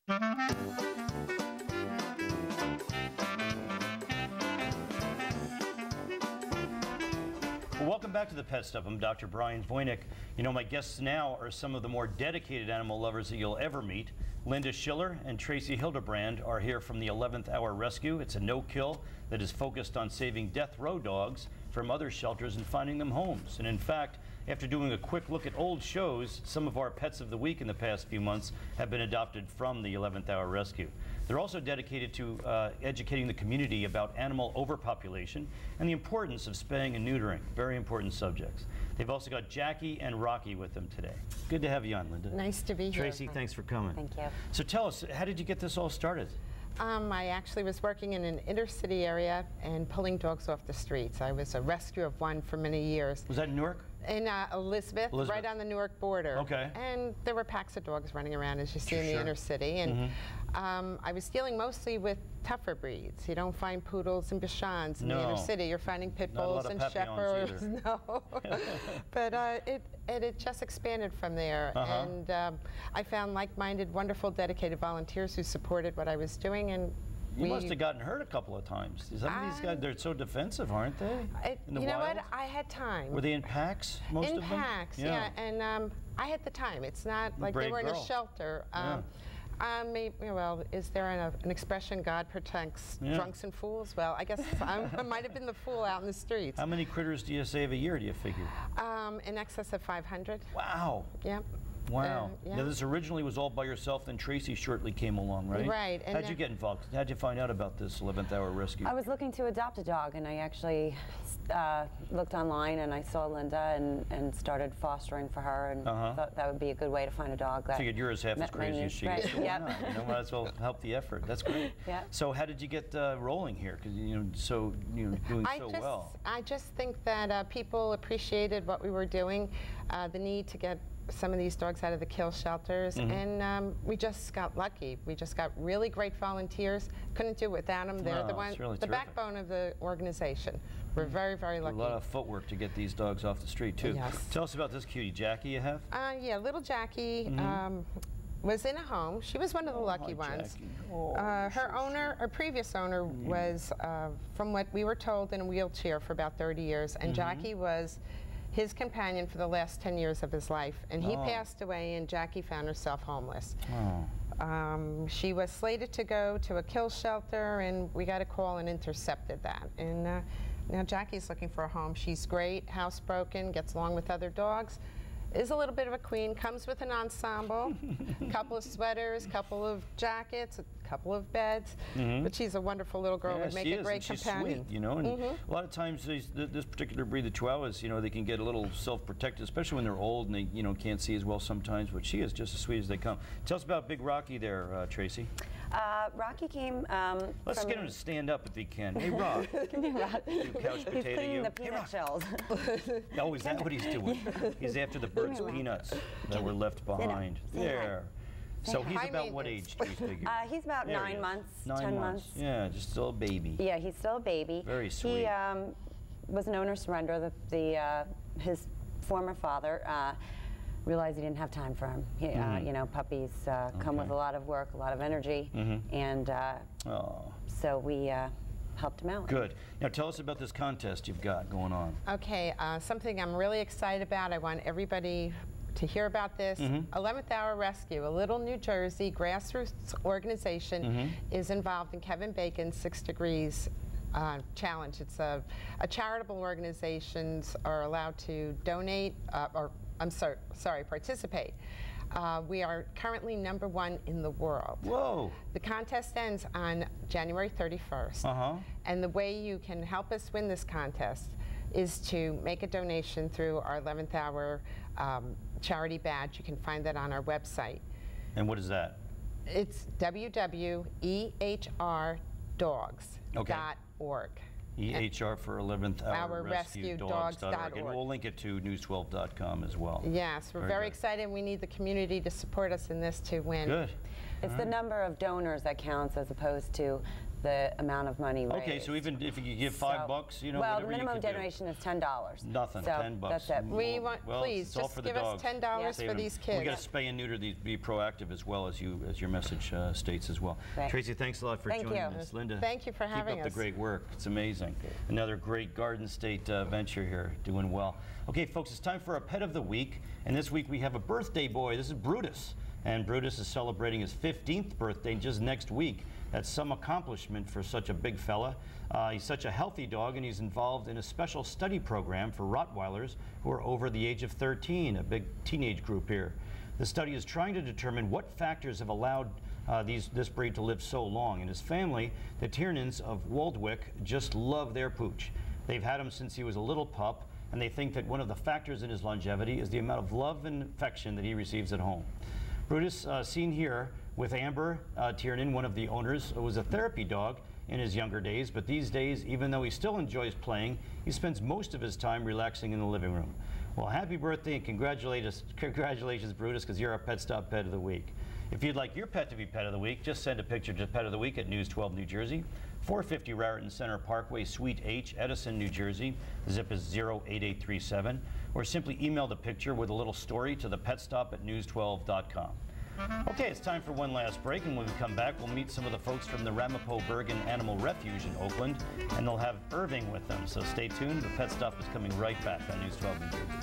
Well, welcome back to the Pet Stop. I'm Dr. Brian Voynick. You know, my guests now are some of the more dedicated animal lovers that you'll ever meet. Linda Schiller and Tracy Hildebrand are here from the 11th Hour Rescue. It's a no-kill that is focused on saving death row dogs from other shelters and finding them homes. And in fact, after doing a quick look at old shows, some of our pets of the week in the past few months have been adopted from the 11th Hour Rescue. They're also dedicated to educating the community about animal overpopulation and the importance of spaying and neutering. Very important subjects. They've also got Jackie and Rocky with them today. Good to have you on, Linda. Nice to be here. Tracy, thanks for coming. Thank you. So tell us, how did you get this all started? I actually was working in an inner city area and pulling dogs off the streets. I was a rescue of one for many years. Was that in Newark? In Elizabeth, right on the Newark border. Okay. And there were packs of dogs running around, as you see in the inner city. And I was dealing mostly with tougher breeds. You don't find poodles and bichons in the inner city. You're finding pit bulls and shepherds. No. But it just expanded from there. And I found like-minded, wonderful, dedicated volunteers who supported what I was doing. And you must have gotten hurt a couple of times. Some of these guys, they're so defensive, aren't they? In the you know wild? what? I had time. Were they in packs, most of them? In packs, yeah. And I had the time. It's not like they were in a shelter. Well, is there an expression, God protects drunks and fools? Well, I guess I might have been the fool out in the streets. How many critters do you save a year, do you figure? In excess of 500. Wow. Yep. Wow. Now, this originally was all by yourself, then Tracy shortly came along, right? Right. How'd you get involved? How'd you find out about this 11th Hour Rescue? I was looking to adopt a dog, and I actually looked online, and I saw Linda and started fostering for her, and thought that would be a good way to find a dog. That figured you're as half as crazy as she is. So why not? You know, might as well help the effort. That's great. So how did you get rolling here? Because doing so well. I just think that people appreciated what we were doing, the need to get some of these dogs out of the kill shelters, and we just got lucky. We just got really great volunteers. Couldn't do it without them. They're the ones, the backbone of the organization. We're very, very lucky. A lot of footwork to get these dogs off the street too. Yes. Tell us about this cutie, Jackie. You have? Yeah, little Jackie was in a home. She was one of the lucky ones. Her previous owner was, from what we were told, in a wheelchair for about 30 years, and Jackie was his companion for the last 10 years of his life, and he passed away, and Jackie found herself homeless. She was slated to go to a kill shelter, and we got a call and intercepted that. And now Jackie's looking for a home. She's great, housebroken, gets along with other dogs, is a little bit of a queen, comes with an ensemble, a couple of sweaters, couple of jackets, a couple of beds, but she's a wonderful little girl, would make a great companion. She's sweet, you know, and a lot of times this particular breed, the Chihuahuas, you know, they can get a little self-protected, especially when they're old and they, you know, can't see as well sometimes, but she is just as sweet as they come. Tell us about Big Rocky there, Tracy. Rocky came Let's get him to stand up if he can. Hey, Rock. Come here, Rock. You couch potato, He's cleaning the peanut shells. Oh, is that what he's doing? He's after the birds' peanuts that were left behind. There. So he's about what age, do you figure? He's about 9 months, 10 months. Yeah, just still a baby. Yeah, he's still a baby. Very sweet. He was an owner surrender. His former father realized he didn't have time for him. He, you know, puppies come with a lot of work, a lot of energy, and so we helped him out. Good. Now tell us about this contest you've got going on. Okay, something I'm really excited about. I want everybody to hear about this. 11th Hour Rescue, a little New Jersey grassroots organization, is involved in Kevin Bacon's 6 Degrees challenge. It's a charitable organizations are allowed to donate, participate. We are currently #1 in the world. Whoa. The contest ends on January 31st. And the way you can help us win this contest is to make a donation through our 11th Hour charity badge. You can find that on our website. And what is that? It's www.ehrdogs.org. EHR for 11th Hour Rescue Dogs.org. And we'll link it to news12.com as well. Yes, we're very excited. We need the community to support us in this to win. Good. It's the number of donors that counts as opposed to the amount of money raised. Okay, so even if you could give $5, you know, well, whatever the minimum you could donation is $10. Nothing, so 10 bucks. That's it. We want, Well, please, it's all just for the give us dogs. $10 for these kids. We got to spay and neuter these, be proactive as well as your message states as well. Right. Tracy, thanks a lot for joining us. Linda, thank you for having us. Keep up the great work. It's amazing. Another great Garden State venture here, doing well. Okay, folks, it's time for our Pet of the Week, and this week we have a birthday boy. This is Brutus, and Brutus is celebrating his 15th birthday just next week. That's some accomplishment for such a big fella. He's such a healthy dog, and he's involved in a special study program for Rottweilers who are over the age of 13, a big teenage group here. The study is trying to determine what factors have allowed this breed to live so long. And his family, the Tiernans of Waldwick, just love their pooch. They've had him since he was a little pup, and they think that one of the factors in his longevity is the amount of love and affection that he receives at home. Brutus, seen here with Amber Tiernan, one of the owners, was a therapy dog in his younger days, but these days, even though he still enjoys playing, he spends most of his time relaxing in the living room. Well, happy birthday and congratulations, Brutus, because you're our PetStop Pet of the Week. If you'd like your pet to be Pet of the Week, just send a picture to Pet of the Week at News 12 New Jersey, 450 Raritan Center Parkway, Suite H, Edison, New Jersey. The zip is 08837. Or simply email the picture with a little story to the PetStop at news12.com. Okay, it's time for one last break, and when we come back, we'll meet some of the folks from the Ramapo Bergen Animal Refuge in Oakland, and they'll have Irving with them. So stay tuned. The Pet Stop is coming right back on News 12 New Jersey.